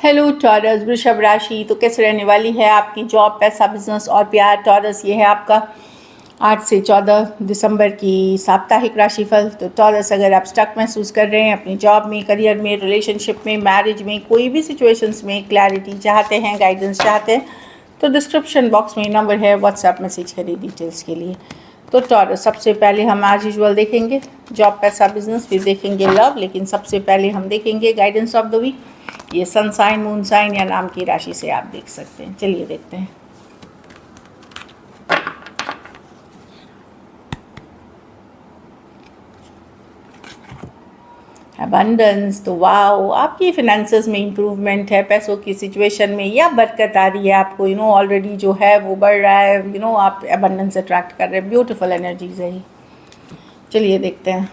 Hello taurus, वृषभ राशि तो कैसे रहने वाली है आपकी जॉब, पैसा, बिजनेस और प्यार। टॉरस, ये है आपका 8 से 14 दिसंबर की साप्ताहिक राशिफल। तो टॉरस, अगर आप स्टक महसूस कर रहे हैं अपनी जॉब में, करियर में, रिलेशनशिप में, मैरिज में, कोई भी सिचुएशंस में क्लैरिटी चाहते हैं, गाइडेंस चाहते हैं, तो डिस्क्रिप्शन बॉक्स में नंबर है, व्हाट्सएप मैसेज करिए डिटेल्स के लिए। तो टॉरस, सबसे पहले हम आज यूजुअल देखेंगे जॉब, पैसा, बिजनेस, फिर देखेंगे लव, लेकिन सबसे पहले हम देखेंगे गाइडेंस ऑफ द वीक। ये सन साइन, मून साइन या नाम की राशि से आप देख सकते हैं। चलिए देखते हैं। अबंडेंस, तो वाओ, आपकी फिनेंसेस में इम्प्रूवमेंट है, पैसों की सिचुएशन में या बरकत आ रही है आपको। ऑलरेडी जो है वो बढ़ रहा है। आप अबंडेंस अट्रैक्ट कर रहे हैं। ब्यूटीफुल एनर्जीज है ये। चलिए देखते हैं।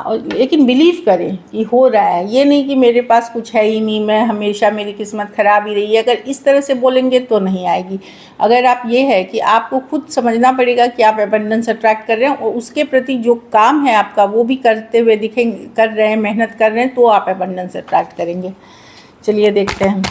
लेकिन बिलीव करें कि हो रहा है, ये नहीं कि मेरे पास कुछ है ही नहीं, मैं हमेशा मेरी किस्मत ख़राब ही रही है। अगर इस तरह से बोलेंगे तो नहीं आएगी। अगर आप ये है कि आपको खुद समझना पड़ेगा कि आप एबंडेंस अट्रैक्ट कर रहे हैं और उसके प्रति जो काम है आपका वो भी करते हुए दिखेंगे, कर रहे हैं, मेहनत कर रहे हैं, तो आप एबंडेंस अट्रैक्ट करेंगे। चलिए देखते हैं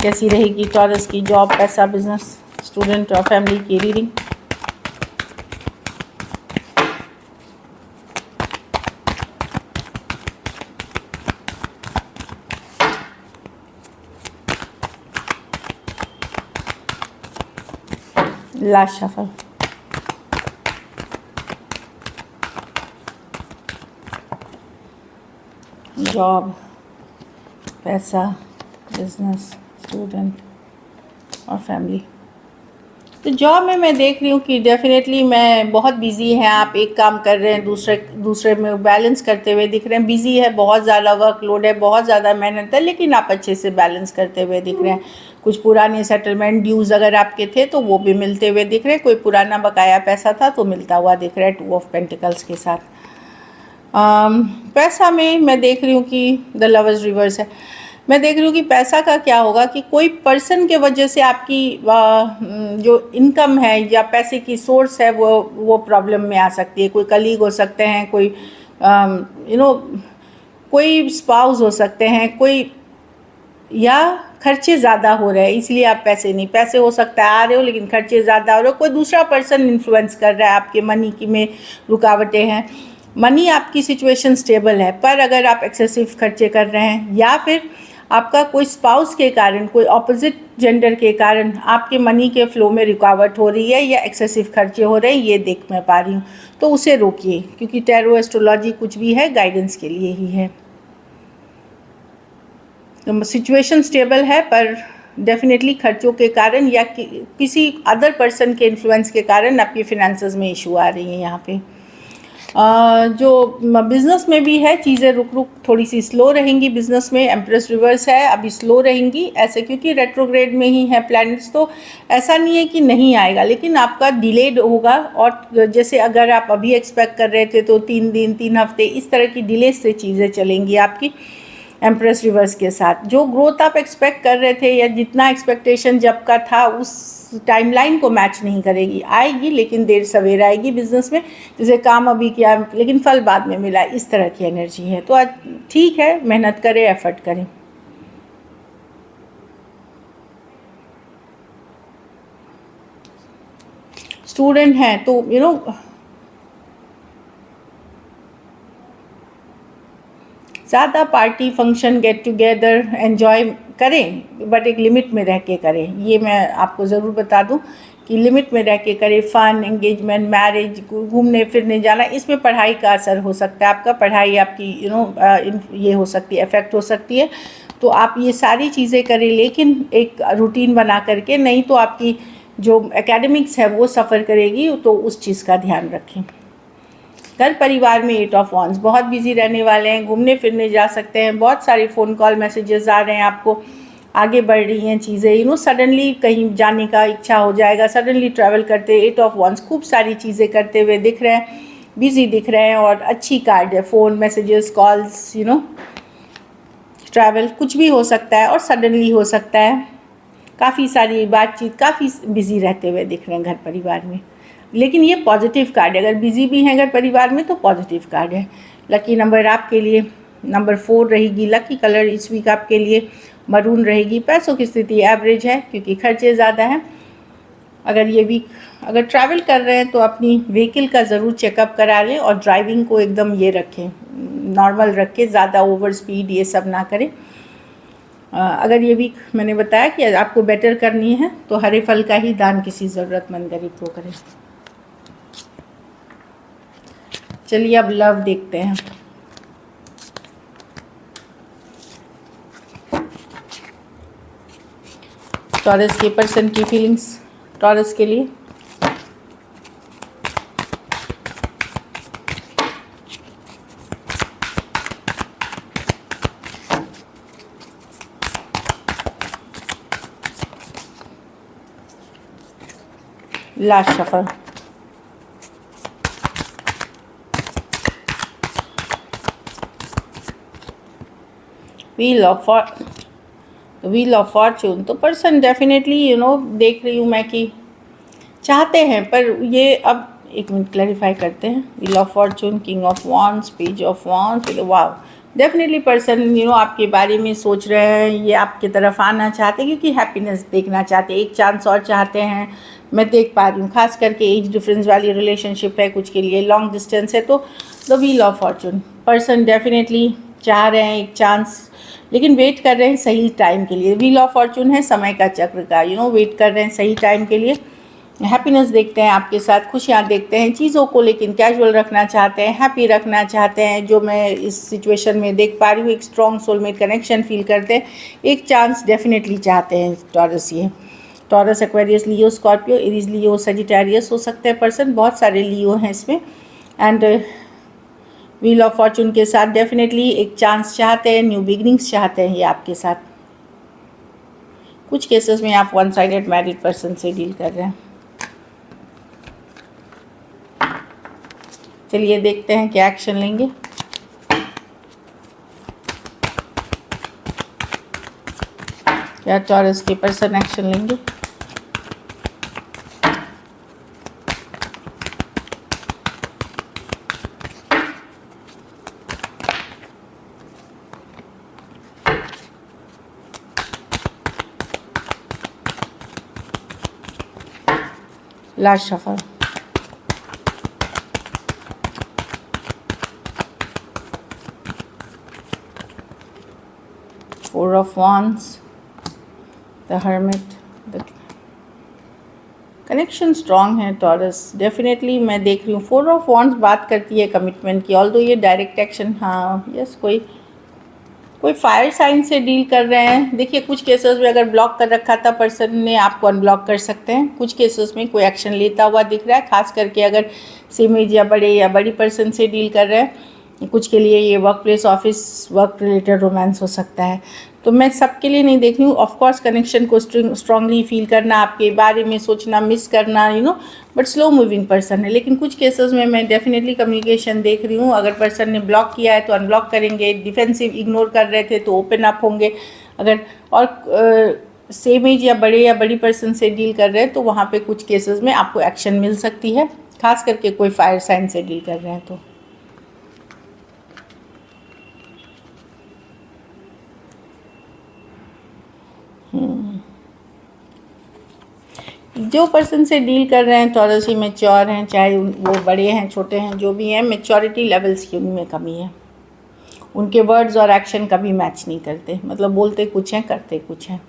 कैसी रहेगी टॉरस की जॉब, पैसा, बिजनेस, स्टूडेंट और फैमिली की रीडिंग। Last shuffle. जॉब, पैसा, बिजनेस, स्टूडेंट और फैमिली। तो जॉब में मैं देख रही हूँ कि डेफिनेटली मैं बहुत बिजी हैं। आप एक काम कर रहे हैं, दूसरे में बैलेंस करते हुए दिख रहे हैं। बिजी है, बहुत ज़्यादा वर्कलोड है, बहुत ज़्यादा मेहनत है, लेकिन आप अच्छे से बैलेंस करते हुए दिख रहे हैं। कुछ पुराने सेटलमेंट ड्यूज़ अगर आपके थे तो वो भी मिलते हुए दिख रहे हैं। कोई पुराना बकाया पैसा था तो मिलता हुआ दिख रहा है 2 ऑफ पेंटिकल्स के साथ। पैसा में मैं देख रही हूँ कि द लवर्स रिवर्स है। मैं देख रही हूँ कि पैसा का क्या होगा कि कोई पर्सन के वजह से आपकी जो इनकम है या पैसे की सोर्स है वो प्रॉब्लम में आ सकती है। कोई कलीग हो सकते हैं, कोई कोई स्पाउस हो सकते हैं, कोई, या खर्चे ज़्यादा हो रहे हैं इसलिए आप पैसे हो सकता है आ रहे हो लेकिन खर्चे ज़्यादा हो रहे हो। कोई दूसरा पर्सन इन्फ्लुएंस कर रहा है आपके मनी की में, रुकावटें हैं। मनी आपकी सिचुएशन स्टेबल है, पर अगर आप एक्सेसिव खर्चे कर रहे हैं या फिर आपका कोई स्पाउस के कारण, कोई ऑपोजिट जेंडर के कारण आपके मनी के फ्लो में रुकावट हो रही है या एक्सेसिव खर्चे हो रहे हैं, ये देख मैं पा रही हूँ, तो उसे रोकिए। क्योंकि टैरो एस्ट्रोलॉजी कुछ भी है गाइडेंस के लिए ही है। तो सिचुएशन स्टेबल है, पर डेफिनेटली खर्चों के कारण या किसी अदर पर्सन के इन्फ्लुएंस के कारण आपकी फिनेंसेस में इशू आ रही हैं यहाँ पे। जो बिज़नेस में भी है, चीज़ें रुक थोड़ी सी स्लो रहेंगी। बिज़नेस में एम्प्रेस रिवर्स है, अभी स्लो रहेंगी ऐसे, क्योंकि रेट्रोग्रेड में ही है प्लैनेट्स। तो ऐसा नहीं है कि नहीं आएगा, लेकिन आपका डिलेड होगा। और जैसे अगर आप अभी एक्सपेक्ट कर रहे थे तो 3 दिन, 3 हफ्ते, इस तरह की डिले से चीज़ें चलेंगी आपकी एम्प्रेस रिवर्स के साथ। जो ग्रोथ आप एक्सपेक्ट कर रहे थे या जितना एक्सपेक्टेशन जब का था उस टाइमलाइन को मैच नहीं करेगी। आएगी लेकिन देर सवेर आएगी बिजनेस में। जैसे काम अभी किया लेकिन फल बाद में मिला, इस तरह की एनर्जी है। तो आज ठीक है, मेहनत करें, एफर्ट करें। स्टूडेंट हैं तो ज़्यादा party, function, get together enjoy करें, बट एक लिमिट में रह के करें। ये मैं आपको ज़रूर बता दूं कि लिमिट में रह के करें। फ़न, एंगेजमेंट, मैरिज, घूमने फिरने जाना, इसमें पढ़ाई का असर हो सकता है। आपका पढ़ाई आपकी ये हो सकती है, अफेक्ट हो सकती है। तो आप ये सारी चीज़ें करें, लेकिन एक रूटीन बना करके, नहीं तो आपकी जो एकेडमिक्स है वो सफ़र करेगी। तो उस चीज़ का ध्यान रखें। घर परिवार में 8 ऑफ वॉन्ड्स, बहुत बिजी रहने वाले हैं, घूमने फिरने जा सकते हैं। बहुत सारे फ़ोन कॉल, मैसेजेस आ रहे हैं आपको, आगे बढ़ रही हैं चीज़ें। सडनली कहीं जाने का इच्छा हो जाएगा, सडनली ट्रैवल करते। 8 ऑफ वॉन्ड्स खूब सारी चीज़ें करते हुए दिख रहे हैं, बिजी दिख रहे हैं। और अच्छी कार्ड है, फ़ोन, मैसेजेस, कॉल्स, ट्रैवल, कुछ भी हो सकता है और सडनली हो सकता है। काफ़ी सारी बातचीत, काफ़ी बिजी रहते हुए दिख रहे हैं घर परिवार में। लेकिन ये पॉजिटिव कार्ड है, अगर बिजी भी हैं अगर परिवार में तो पॉजिटिव कार्ड है। लकी नंबर आपके लिए नंबर 4 रहेगी। लकी कलर इस वीक आपके लिए मरून रहेगी। पैसों की स्थिति एवरेज है क्योंकि खर्चे ज़्यादा हैं। अगर ये वीक अगर ट्रैवल कर रहे हैं तो अपनी व्हीकल का ज़रूर चेकअप करा लें और ड्राइविंग को एकदम ये रखें, नॉर्मल रखें, ज़्यादा ओवर स्पीड ये सब ना करें। अगर ये वीक मैंने बताया कि आपको बेटर करनी है तो हरे फल का ही दान किसी ज़रूरतमंद गरीब को करें। चलिए अब लव देखते हैं। टॉरस के पर्सन की फीलिंग्स टॉरस के लिए। Last shuffle. Wheel of Fortune. तो पर्सन डेफिनेटली देख रही हूँ मैं कि चाहते हैं, पर ये अब एक मिनट क्लैरिफाई करते हैं। Wheel of Fortune, king of wands, page of wands. Wow, definitely person आपके बारे में सोच रहे हैं, ये आपकी तरफ आना चाहते हैं क्योंकि हैप्पीनेस देखना चाहते हैं, एक चांस और चाहते हैं। मैं देख पा रही हूँ खास करके एज डिफरेंस वाली रिलेशनशिप है, कुछ के लिए लॉन्ग डिस्टेंस है। तो the wheel of Fortune person definitely चाह रहे हैं एक चांस, लेकिन वेट कर रहे हैं सही टाइम के लिए। व्हील ऑफ फॉर्चून है समय का चक्र का, वेट कर रहे हैं सही टाइम के लिए। हैप्पीनेस देखते हैं आपके साथ, खुशियाँ देखते हैं, चीज़ों को लेकिन कैजुअल रखना चाहते हैं, हैप्पी रखना चाहते हैं। जो मैं इस सिचुएशन में देख पा रही हूँ, एक स्ट्रॉन्ग सोलमेट कनेक्शन फील करते हैं, एक चांस डेफिनेटली चाहते हैं टॉरस। ये टॉरस, एक्वेरियस, लियो, स्कॉर्पियो, एरीज, लियो, सजिटेरियस हो सकते हैं पर्सन। बहुत सारे लियो हैं इसमें। एंड व्हील ऑफ फॉर्चून के साथ डेफिनेटली एक चांस चाहते हैं, न्यू बिगिनिंग्स चाहते हैं ये आपके साथ। कुछ केसेस में आप वन साइडेड मैरिड पर्सन से डील कर रहे हैं। चलिए देखते हैं क्या एक्शन लेंगे। क्या टॉरस के पर्सन एक्शन लेंगे। Last shuffle. Four of wands, the hermit. The connection strong है टॉरस, डेफिनेटली मैं देख रही हूँ। फोर ऑफ वॉन्ड्स बात करती है कमिटमेंट की, ऑल्दो ये डायरेक्ट एक्शन, हाँ यस, कोई फायर साइन से डील कर रहे हैं। देखिए कुछ केसेस में अगर ब्लॉक कर रखा था पर्सन ने, आपको अनब्लॉक कर सकते हैं। कुछ केसेस में कोई एक्शन लेता हुआ दिख रहा है, खास करके अगर सेम एज या बड़ी पर्सन से डील कर रहे हैं। कुछ के लिए ये work place, office work related romance हो सकता है। तो मैं सबके लिए नहीं देख रही हूँ। ऑफकोर्स कनेक्शन को स्ट्रांगली फील करना, आपके बारे में सोचना, मिस करना, बट स्लो मूविंग पर्सन है। लेकिन कुछ केसेस में मैं डेफिनेटली कम्युनिकेशन देख रही हूँ। अगर पर्सन ने ब्लॉक किया है तो अनब्लॉक करेंगे, डिफेंसिव इग्नोर कर रहे थे तो ओपन अप होंगे। अगर और सेम एज या बड़ी पर्सन से डील कर रहे हैं तो वहाँ पे कुछ केसेस में आपको एक्शन मिल सकती है, खास करके कोई फायर साइन से डील कर रहे हैं तो। जो पर्सन से डील कर रहे हैं टॉरस ही मैच्योर हैं, चाहे वो बड़े हैं छोटे हैं, जो भी हैं, मैच्योरिटी लेवल्स की उनमें कमी है। उनके वर्ड्स और एक्शन कभी मैच नहीं करते, मतलब बोलते कुछ हैं करते कुछ हैं।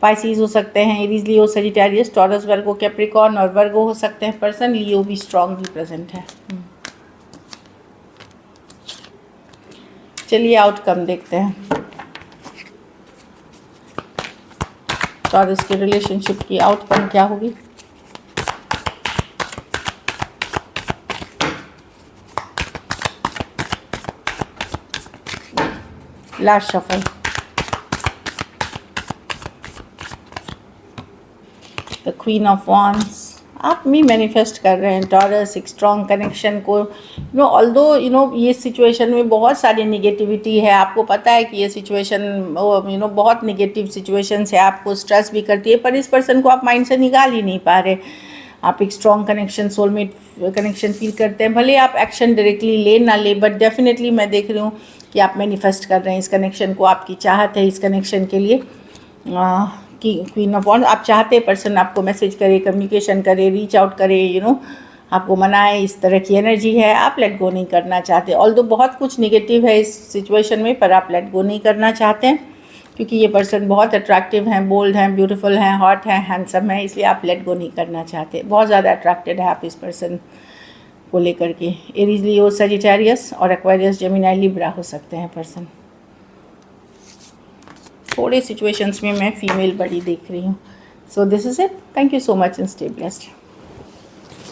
पाइसिस हो सकते हैं, एरीज, लियो, सजिटेरियस, टॉरस, वर्गो, कैप्रिकॉर्न और वर्गो हो सकते हैं पर्सन। लियो भी स्ट्रांगली प्रेजेंट है। चलिए आउटकम देखते हैं टॉरस के रिलेशनशिप की आउटकम क्या होगी। Last shuffle. The queen of wands. आप भी मैनिफेस्ट कर रहे हैं टॉरस एक स्ट्रॉन्ग कनेक्शन को। ऑल्दो ये सिचुएशन में बहुत सारी निगेटिविटी है, आपको पता है कि ये सिचुएशन बहुत निगेटिव सिचुएशन है, आपको स्ट्रेस भी करती है, पर इस पर्सन को आप माइंड से निकाल ही नहीं पा रहे। आप एक strong connection, soulmate connection feel करते हैं। भले आप एक्शन डायरेक्टली ले ना ले, बट डेफिनेटली मैं देख रही हूँ कि आप मैनिफेस्ट कर रहे हैं इस कनेक्शन को, आपकी चाहत है इस कनेक्शन के लिए कि क्वीन ऑफ वॉन्ड्स, आप चाहते हैं पर्सन आपको मैसेज करे, कम्युनिकेशन करे, रीच आउट करे, आपको मनाए, इस तरह की एनर्जी है। आप लेट गो नहीं करना चाहते, ऑल्दो बहुत कुछ नेगेटिव है इस सिचुएशन में, पर आप लेट गो नहीं करना चाहते हैं क्योंकि ये पर्सन बहुत अट्रैक्टिव हैं, बोल्ड हैं, ब्यूटीफुल हैं, हॉट हैं, हैंडसम है, इसलिए आप लेट गो नहीं करना चाहते। बहुत ज़्यादा अट्रैक्टेड है आप इस पर्सन को लेकर के। एरीज, लियो, सजिटेरियस और एक्वेरियस, जेमिनी, लिब्रा हो सकते हैं पर्सन। थोड़े सिचुएशंस में मैं फीमेल बड़ी देख रही हूँ। So this is it. Thank you so much and stay blessed.